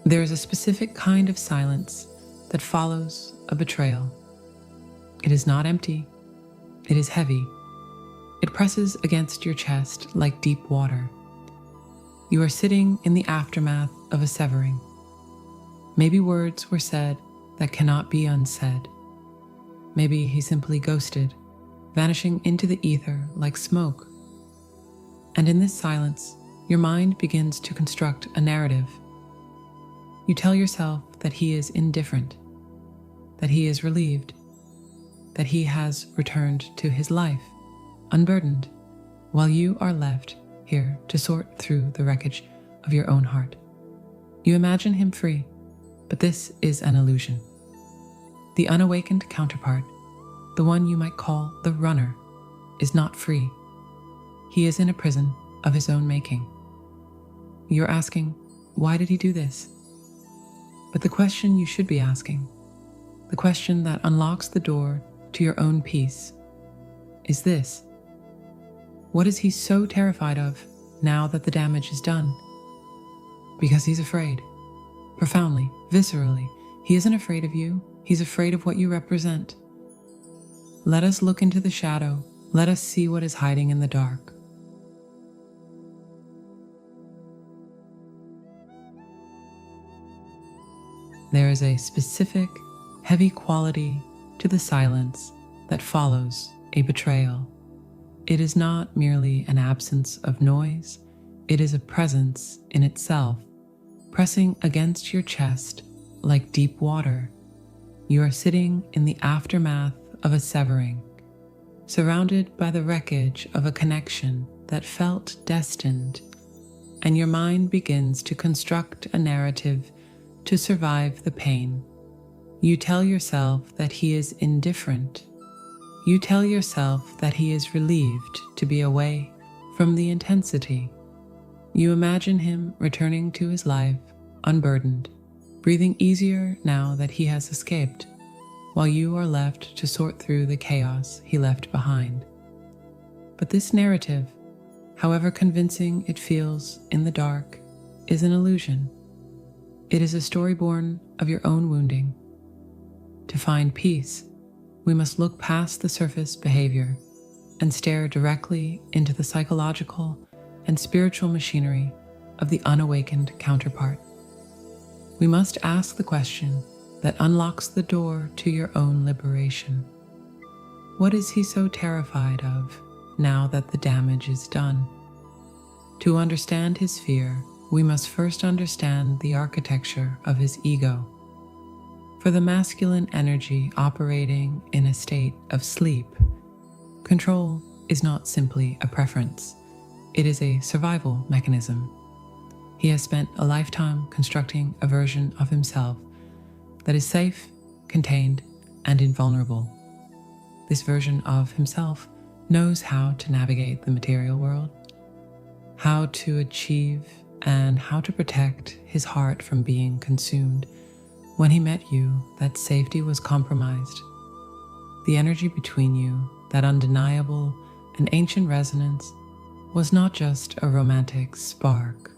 There is a specific kind of silence that follows a betrayal. It is not empty, it is heavy. It presses against your chest like deep water. You are sitting in the aftermath of a severing. Maybe words were said that cannot be unsaid. Maybe he simply ghosted, vanishing into the ether like smoke. And in this silence, your mind begins to construct a narrative. You tell yourself that he is indifferent, that he is relieved, that he has returned to his life, unburdened, while you are left here to sort through the wreckage of your own heart. You imagine him free, but this is an illusion. The unawakened counterpart, the one you might call the runner, is not free. He is in a prison of his own making. You're asking, why did he do this? But the question you should be asking, the question that unlocks the door to your own peace, is this: what is he so terrified of now that the damage is done? Because he's afraid. Profoundly, viscerally. He isn't afraid of you. He's afraid of what you represent. Let us look into the shadow. Let us see what is hiding in the dark. There is a specific, heavy quality to the silence that follows a betrayal. It is not merely an absence of noise, it is a presence in itself, pressing against your chest like deep water. You are sitting in the aftermath of a severing, surrounded by the wreckage of a connection that felt destined, and your mind begins to construct a narrative to survive the pain. You tell yourself that he is indifferent. You tell yourself that he is relieved to be away from the intensity. You imagine him returning to his life, unburdened, breathing easier now that he has escaped, while you are left to sort through the chaos he left behind. But this narrative, however convincing it feels in the dark, is an illusion. It is a story born of your own wounding. To find peace, we must look past the surface behavior and stare directly into the psychological and spiritual machinery of the unawakened counterpart. We must ask the question that unlocks the door to your own liberation. What is he so terrified of now that the damage is done? To understand his fear, we must first understand the architecture of his ego. For the masculine energy operating in a state of sleep, control is not simply a preference, it is a survival mechanism. He has spent a lifetime constructing a version of himself that is safe, contained, and invulnerable. This version of himself knows how to navigate the material world, how to achieve and how to protect his heart from being consumed. When he met you, that safety was compromised. The energy between you, that undeniable and ancient resonance, was not just a romantic spark.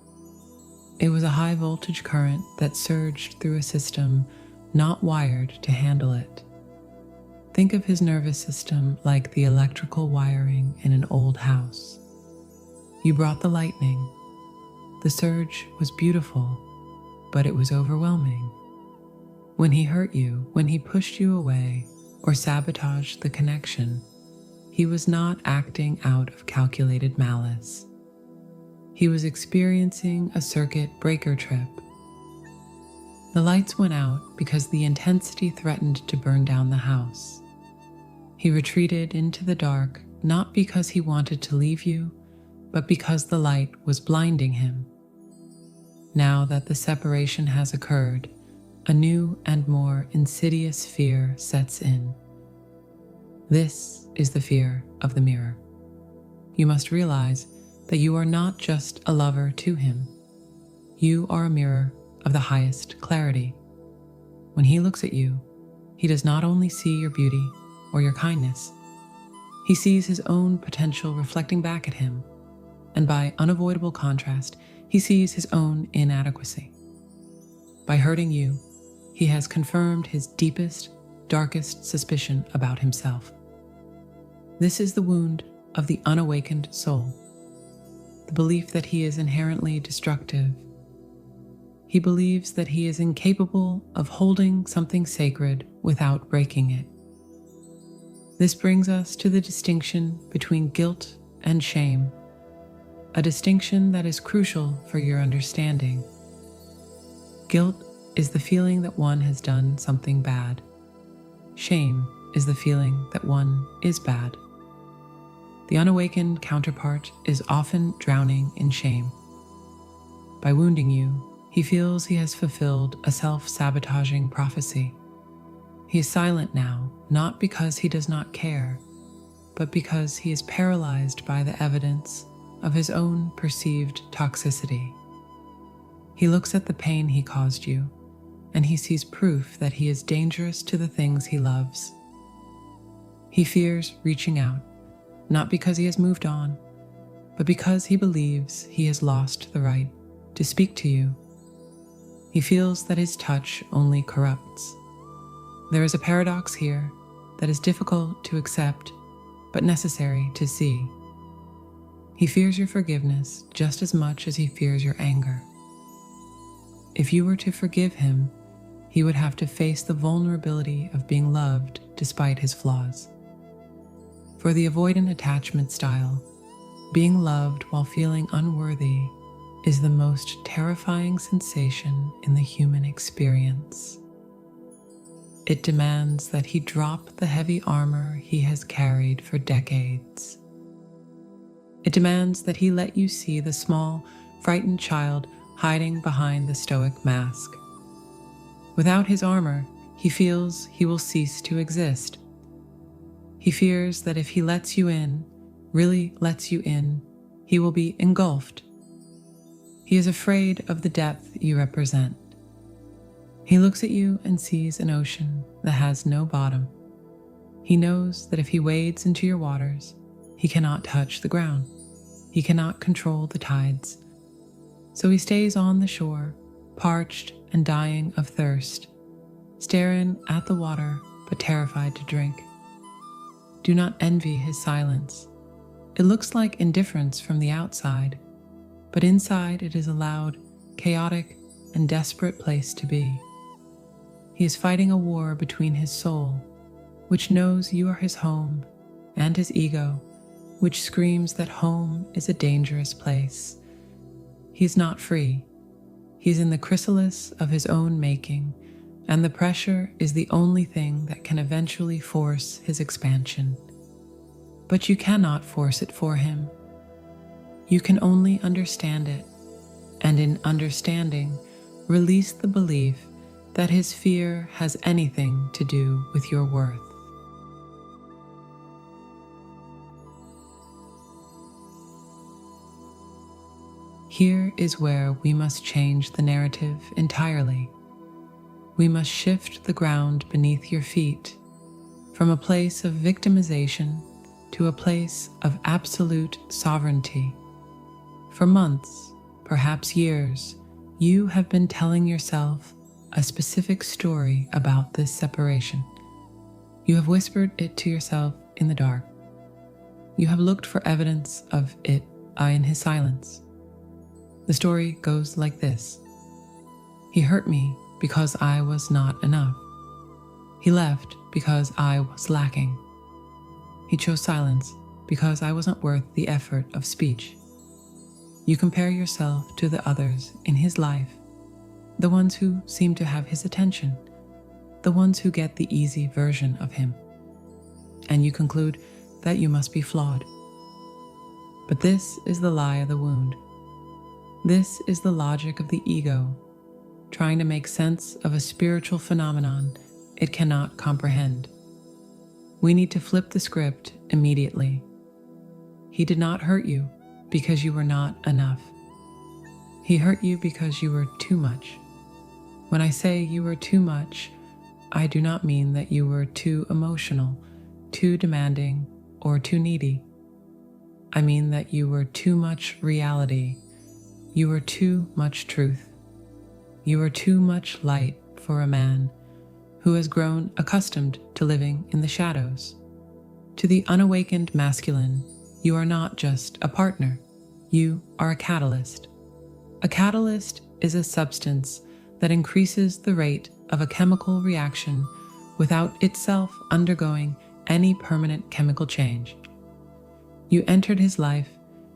It was a high voltage current that surged through a system not wired to handle it. Think of his nervous system like the electrical wiring in an old house. You brought the lightning. The surge was beautiful, but it was overwhelming. When he hurt you, when he pushed you away or sabotaged the connection, he was not acting out of calculated malice. He was experiencing a circuit breaker trip. The lights went out because the intensity threatened to burn down the house. He retreated into the dark, not because he wanted to leave you, but because the light was blinding him. Now that the separation has occurred, a new and more insidious fear sets in. This is the fear of the mirror. You must realize that you are not just a lover to him. You are a mirror of the highest clarity. When he looks at you, he does not only see your beauty or your kindness, he sees his own potential reflecting back at him, and by unavoidable contrast, he sees his own inadequacy. By hurting you, he has confirmed his deepest, darkest suspicion about himself. This is the wound of the unawakened soul, the belief that he is inherently destructive. He believes that he is incapable of holding something sacred without breaking it. This brings us to the distinction between guilt and shame, a distinction that is crucial for your understanding. Guilt is the feeling that one has done something bad. Shame is the feeling that one is bad. The unawakened counterpart is often drowning in shame. By wounding you, he feels he has fulfilled a self-sabotaging prophecy. He is silent now, not because he does not care, but because he is paralyzed by the evidence of his own perceived toxicity. He looks at the pain he caused you, and he sees proof that he is dangerous to the things he loves. He fears reaching out, not because he has moved on, but because he believes he has lost the right to speak to you. He feels that his touch only corrupts. There is a paradox here that is difficult to accept, but necessary to see. He fears your forgiveness just as much as he fears your anger. If you were to forgive him, he would have to face the vulnerability of being loved despite his flaws. For the avoidant attachment style, being loved while feeling unworthy is the most terrifying sensation in the human experience. It demands that he drop the heavy armor he has carried for decades. It demands that he let you see the small, frightened child hiding behind the stoic mask. Without his armor, he feels he will cease to exist. He fears that if he lets you in, really lets you in, he will be engulfed. He is afraid of the depth you represent. He looks at you and sees an ocean that has no bottom. He knows that if he wades into your waters, he cannot touch the ground. He cannot control the tides. So he stays on the shore, parched and dying of thirst, staring at the water but terrified to drink. Do not envy his silence. It looks like indifference from the outside, but inside it is a loud, chaotic, and desperate place to be. He is fighting a war between his soul, which knows you are his home, and his ego, which screams that home is a dangerous place. He is not free. He is in the chrysalis of his own making, and the pressure is the only thing that can eventually force his expansion. But you cannot force it for him. You can only understand it, and in understanding, release the belief that his fear has anything to do with your worth. Here is where we must change the narrative entirely. We must shift the ground beneath your feet from a place of victimization to a place of absolute sovereignty. For months, perhaps years, you have been telling yourself a specific story about this separation. You have whispered it to yourself in the dark. You have looked for evidence of it in his silence. The story goes like this. He hurt me because I was not enough. He left because I was lacking. He chose silence because I wasn't worth the effort of speech. You compare yourself to the others in his life, the ones who seem to have his attention, the ones who get the easy version of him, and you conclude that you must be flawed. But this is the lie of the wound. This is the logic of the ego, trying to make sense of a spiritual phenomenon it cannot comprehend. We need to flip the script immediately. He did not hurt you because you were not enough. He hurt you because you were too much. When I say you were too much, I do not mean that you were too emotional, too demanding, or too needy. I mean that you were too much reality. You were too much truth. you are too much light for a man who has grown accustomed to living in the shadows. To the unawakened masculine, you are not just a partner, you are a catalyst. A catalyst is a substance that increases the rate of a chemical reaction without itself undergoing any permanent chemical change. You entered his life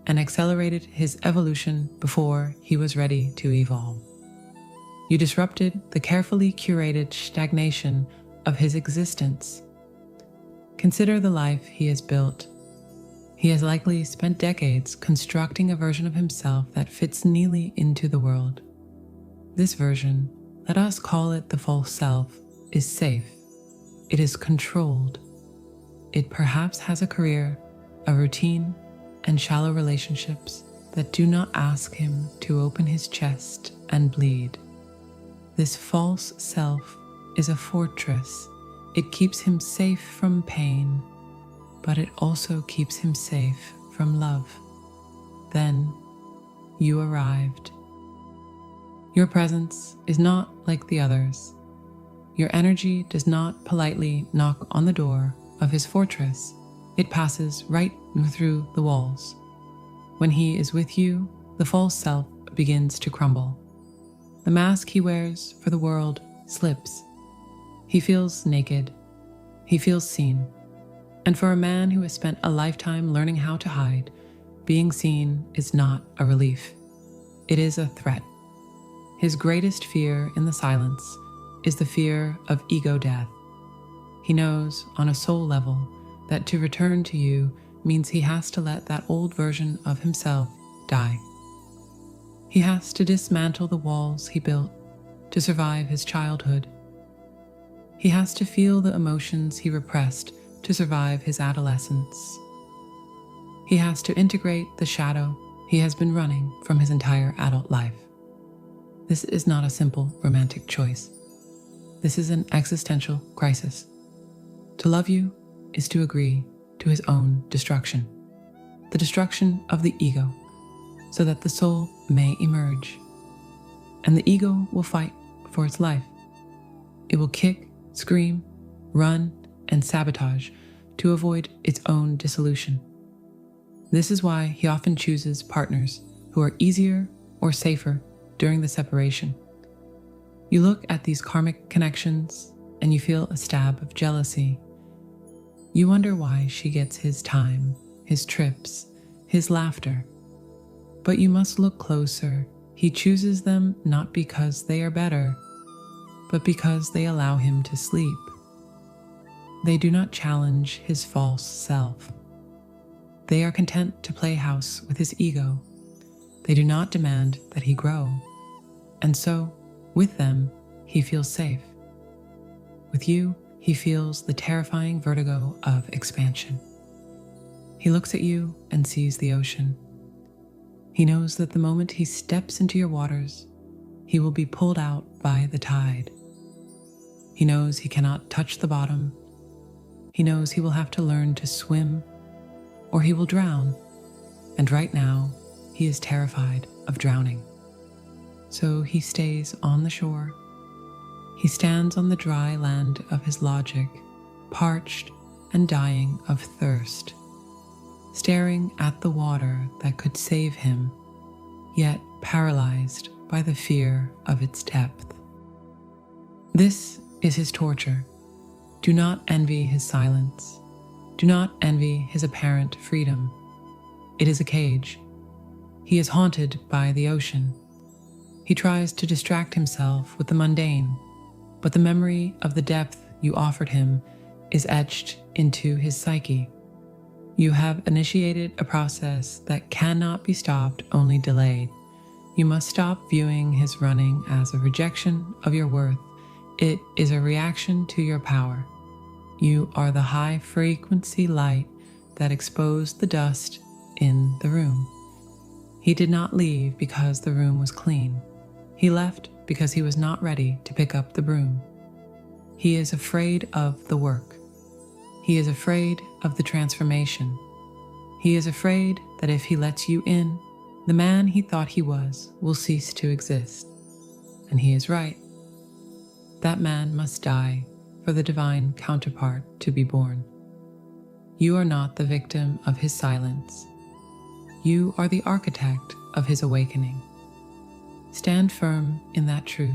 and accelerated his evolution before he was ready to evolve. You disrupted the carefully curated stagnation of his existence. Consider the life he has built. He has likely spent decades constructing a version of himself that fits neatly into the world. This version, let us call it the false self, is safe. It is controlled. It perhaps has a career, a routine, and shallow relationships that do not ask him to open his chest and bleed. This false self is a fortress. It keeps him safe from pain, but it also keeps him safe from love. Then you arrived. Your presence is not like the others. Your energy does not politely knock on the door of his fortress. It passes right through the walls. When he is with you, the false self begins to crumble. The mask he wears for the world slips. He feels naked. He feels seen. And for a man who has spent a lifetime learning how to hide, being seen is not a relief. It is a threat. His greatest fear in the silence is the fear of ego death. He knows on a soul level that to return to you means he has to let that old version of himself die. He has to dismantle the walls he built to survive his childhood. He has to feel the emotions he repressed to survive his adolescence. He has to integrate the shadow he has been running from his entire adult life. This is not a simple romantic choice. This is an existential crisis. To love you is to agree to his own destruction, the destruction of the ego, so that the soul may emerge. And the ego will fight for its life. It will kick, scream, run, and sabotage to avoid its own dissolution. This is why he often chooses partners who are easier or safer during the separation. You look at these karmic connections and you feel a stab of jealousy. You wonder why she gets his time, his trips, his laughter. But you must look closer. He chooses them not because they are better, but because they allow him to sleep. They do not challenge his false self. They are content to play house with his ego. They do not demand that he grow. And so, with them, he feels safe. With you, he feels the terrifying vertigo of expansion. He looks at you and sees the ocean. He knows that the moment he steps into your waters, he will be pulled out by the tide. He knows he cannot touch the bottom. He knows he will have to learn to swim, or he will drown. And right now, he is terrified of drowning. So he stays on the shore. He stands on the dry land of his logic, parched and dying of thirst, staring at the water that could save him, yet paralyzed by the fear of its depth. This is his torture. Do not envy his silence. Do not envy his apparent freedom. It is a cage. He is haunted by the ocean. He tries to distract himself with the mundane, but the memory of the depth you offered him is etched into his psyche. You have initiated a process that cannot be stopped, only delayed. You must stop viewing his running as a rejection of your worth. It is a reaction to your power. You are the high-frequency light that exposed the dust in the room. He did not leave because the room was clean. He left because he was not ready to pick up the broom. He is afraid of the work. He is afraid of the transformation. He is afraid that if he lets you in, the man he thought he was will cease to exist. and he is right. That man must die for the divine counterpart to be born. You are not the victim of his silence. You are the architect of his awakening. Stand firm in that truth.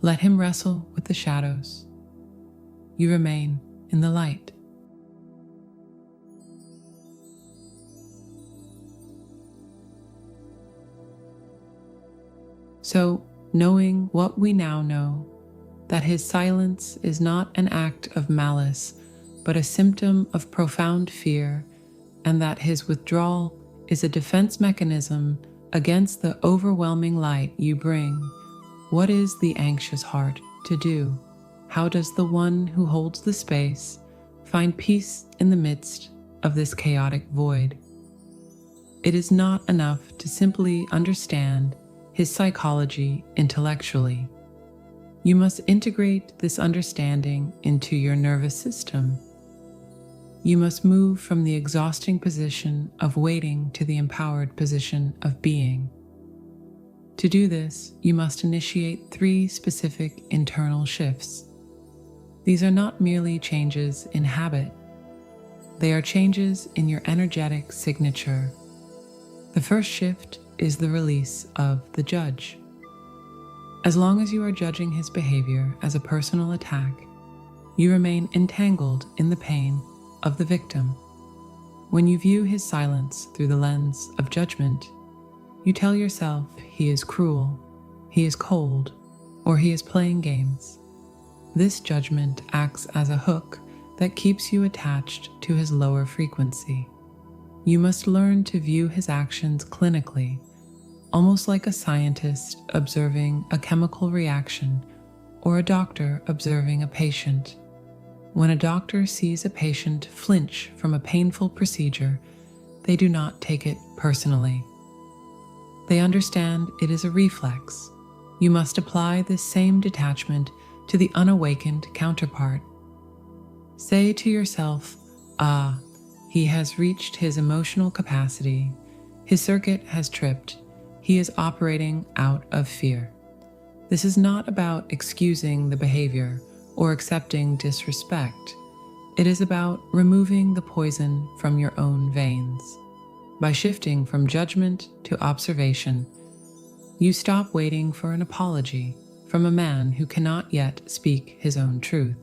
Let him wrestle with the shadows. You remain in the light. So, knowing what we now know, that his silence is not an act of malice, but a symptom of profound fear, and that his withdrawal is a defense mechanism against the overwhelming light you bring, what is the anxious heart to do? How does the one who holds the space find peace in the midst of this chaotic void? It is not enough to simply understand his psychology intellectually. You must integrate this understanding into your nervous system. You must move from the exhausting position of waiting to the empowered position of being. To do this, you must initiate 3 specific internal shifts. These are not merely changes in habit. They are changes in your energetic signature. The first shift is the release of the judge. As long as you are judging his behavior as a personal attack, you remain entangled in the pain of the victim. When you view his silence through the lens of judgment, you tell yourself he is cruel, he is cold, or he is playing games. This judgment acts as a hook that keeps you attached to his lower frequency. You must learn to view his actions clinically, almost like a scientist observing a chemical reaction or a doctor observing a patient. When a doctor sees a patient flinch from a painful procedure, they do not take it personally. They understand it is a reflex. You must apply this same detachment to the unawakened counterpart. Say to yourself, he has reached his emotional capacity. His circuit has tripped. He is operating out of fear. This is not about excusing the behavior or accepting disrespect. It is about removing the poison from your own veins. By shifting from judgment to observation, you stop waiting for an apology from a man who cannot yet speak his own truth.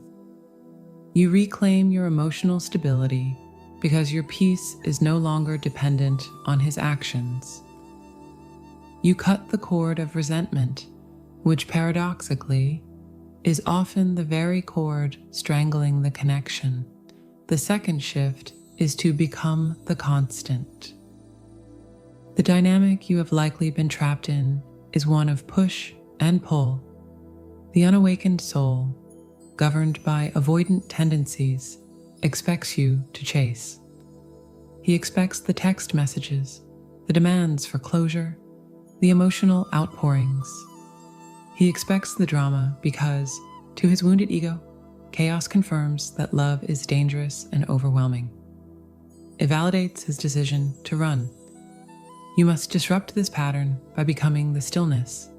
You reclaim your emotional stability because your peace is no longer dependent on his actions. You cut the cord of resentment, which paradoxically is often the very cord strangling the connection. The second shift is to become the constant. The dynamic you have likely been trapped in is one of push and pull. The unawakened soul, governed by avoidant tendencies, expects you to chase. He expects the text messages, the demands for closure, the emotional outpourings. He expects the drama because, to his wounded ego, chaos confirms that love is dangerous and overwhelming. It validates his decision to run. You must disrupt this pattern by becoming the stillness.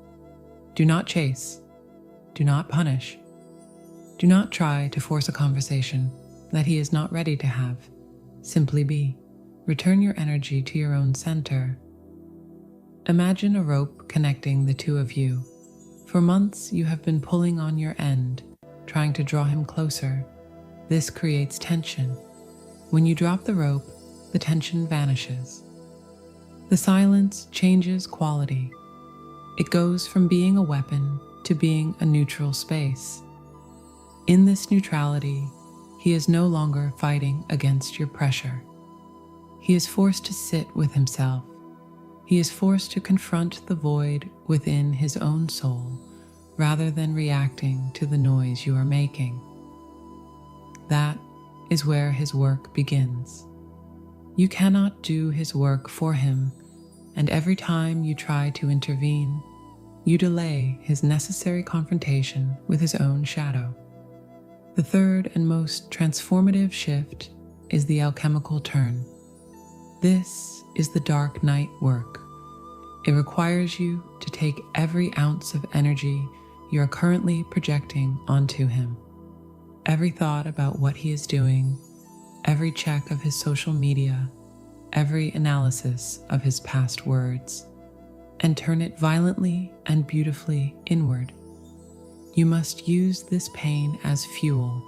Do not chase. Do not punish. Do not try to force a conversation that he is not ready to have. Simply be. Return your energy to your own center. Imagine a rope connecting the two of you. For months, you have been pulling on your end, trying to draw him closer. This creates tension. When you drop the rope, the tension vanishes. The silence changes quality. It goes from being a weapon to being a neutral space. In this neutrality, he is no longer fighting against your pressure. He is forced to sit with himself. He is forced to confront the void within his own soul, rather than reacting to the noise you are making. That is where his work begins. You cannot do his work for him, and every time you try to intervene, you delay his necessary confrontation with his own shadow. The third and most transformative shift is the alchemical turn. This is the dark night work. It requires you to take every ounce of energy you are currently projecting onto him. Every thought about what he is doing, every check of his social media, every analysis of his past words, and turn it violently and beautifully inward. You must use this pain as fuel.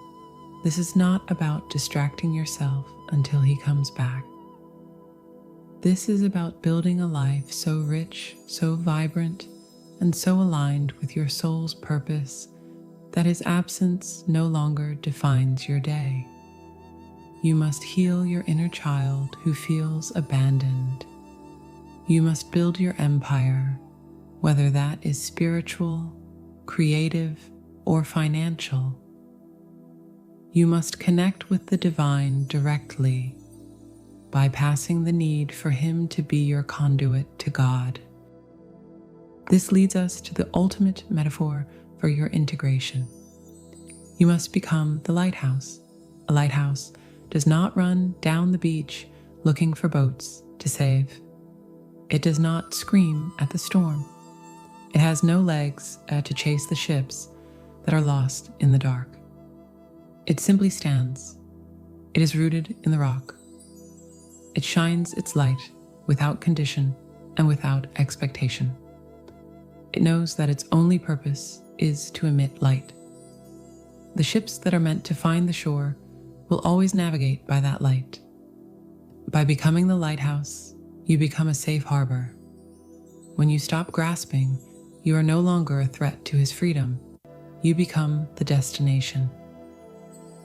This is not about distracting yourself until he comes back. This is about building a life so rich, so vibrant, and so aligned with your soul's purpose that his absence no longer defines your day. You must heal your inner child who feels abandoned. You must build your empire, whether that is spiritual, creative, or financial. You must connect with the divine directly, bypassing the need for him to be your conduit to God. This leads us to the ultimate metaphor for your integration. You must become the lighthouse. A lighthouse does not run down the beach looking for boats to save. It does not scream at the storm. It has no legs to chase the ships that are lost in the dark. It simply stands. It is rooted in the rock. It shines its light without condition and without expectation. It knows that its only purpose is to emit light. The ships that are meant to find the shore will always navigate by that light. By becoming the lighthouse, you become a safe harbor. When you stop grasping, you are no longer a threat to his freedom. You become the destination.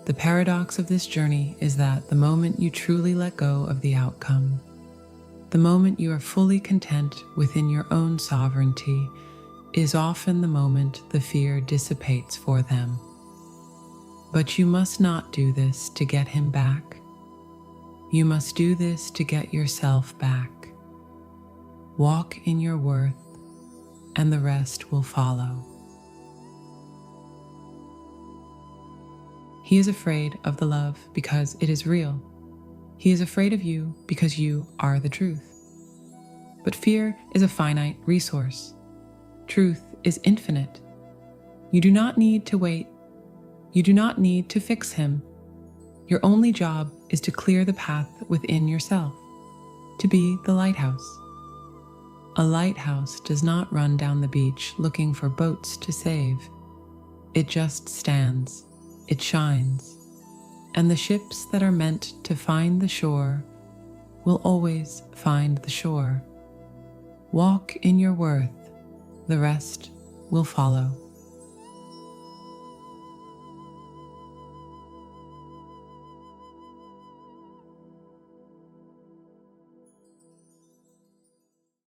The paradox of this journey is that the moment you truly let go of the outcome, the moment you are fully content within your own sovereignty, is often the moment the fear dissipates for them. But you must not do this to get him back. You must do this to get yourself back. Walk in your worth, and the rest will follow. He is afraid of the love because it is real. He is afraid of you because you are the truth. But fear is a finite resource. Truth is infinite. You do not need to wait. You do not need to fix him. Your only job is to clear the path within yourself, to be the lighthouse. A lighthouse does not run down the beach looking for boats to save. It just stands. It shines. And the ships that are meant to find the shore will always find the shore. Walk in your worth. The rest will follow.